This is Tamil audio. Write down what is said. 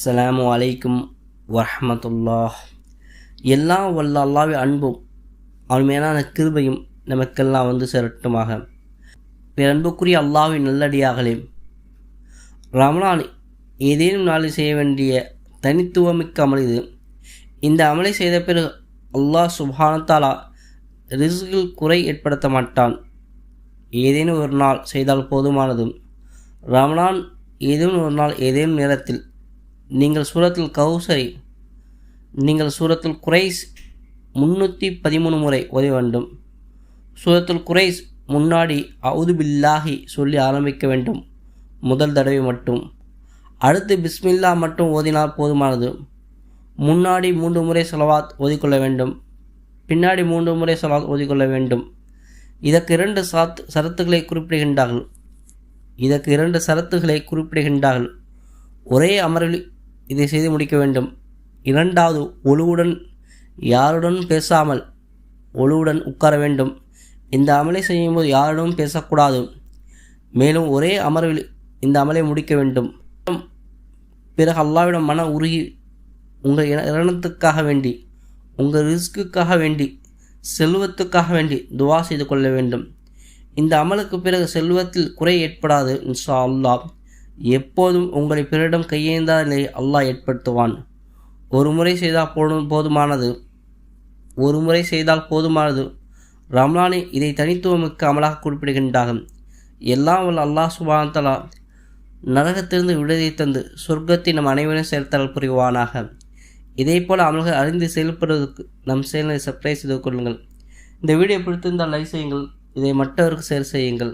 அஸ்ஸலாமு அலைக்கும் வரஹ்மத்துல்லாஹ். எல்லாம் வல்ல அல்லாஹ்வின் அன்பும் அவன் மேலான கிருபையும் நமக்கெல்லாம் வந்து சேரட்டுமாக. பேரன்புக்குரிய அல்லாஹ்வின் நல்லடியார்களே, ரமலான் ஏதேனும் நாளில் செய்ய வேண்டிய தனித்துவமிக்க அமல் இது. இந்த அமலை செய்த பிறகு அல்லாஹ் சுப்ஹானஹு தஆலா ரிஸ்கில் குறை ஏற்படுத்த மாட்டான். ஏதேனும் ஒரு நாள் செய்தால் போதுமானது. ரமலான் ஏதேனும் ஒரு நாள் ஏதேனும் நேரத்தில் நீங்கள் சூரத்துல் கௌசரை சூரத்துல் குரைஸ் 313 முறை ஓத வேண்டும். சூரத்துல் குரைஸ் முன்னாடி அவுது பில்லாஹி சொல்லி ஆரம்பிக்க வேண்டும், முதல் தடவை மட்டும். அடுத்து பிஸ்மில்லா மட்டும் ஓதினால் போதுமானது. முன்னாடி 3 முறை ஸலவாத் ஓதிக்கொள்ள வேண்டும், பின்னாடி 3 முறை ஸலவாத் ஓதிக்கொள்ள வேண்டும். இதற்கு 2 சரத்துக்களை குறிப்பிடுகின்றார்கள். ஒரே அமர்வில் இதை செய்து முடிக்க வேண்டும். இரண்டாவது, ஒழுவுடன் யாருடன் பேசாமல் ஒழுவுடன் உட்கார வேண்டும். இந்த அமலை செய்யும்போது யாருடன் பேசக்கூடாது. மேலும் ஒரே அமர்வில் இந்த அமலை முடிக்க வேண்டும். பிறகு அல்லாஹ்விடம் மன உருகி உங்கள் இரணத்துக்காக வேண்டி, உங்கள் ரிஸ்க்குக்காக வேண்டி, செல்வத்துக்காக வேண்டி துவா செய்து கொள்ள வேண்டும். இந்த அமலுக்கு பிறகு செல்வத்தில் குறை ஏற்படாது இன்ஷா அல்லாஹ். எப்போதும் உங்களை பிறரிடம் கையேந்தா நிலை அல்லாஹ் ஏற்படுத்துவான். ஒரு முறை செய்தால் போதுமானது. ரம்லானில் இதை தனித்துவமிக்க அமலாக குறிப்பிடுகின்றார்கள். எல்லாம் வல்ல அல்லாஹ் சுப்ஹானஹு தஆலா நரகத்திலிருந்து விடுதலை தந்து சொர்க்கத்தை நம் அனைவரும் சேர்த்தல் புரிவானாக. இதேபோல் அமல்கள் அறிந்து செயல்படுவதற்கு நம் சேனலை சப்ஸ்கிரைப் செய்து கொள்ளுங்கள். இந்த வீடியோ பிடித்திருந்தால் லைக் செய்யுங்கள். இதை மற்றவருக்கு ஷேர் செய்யுங்கள்.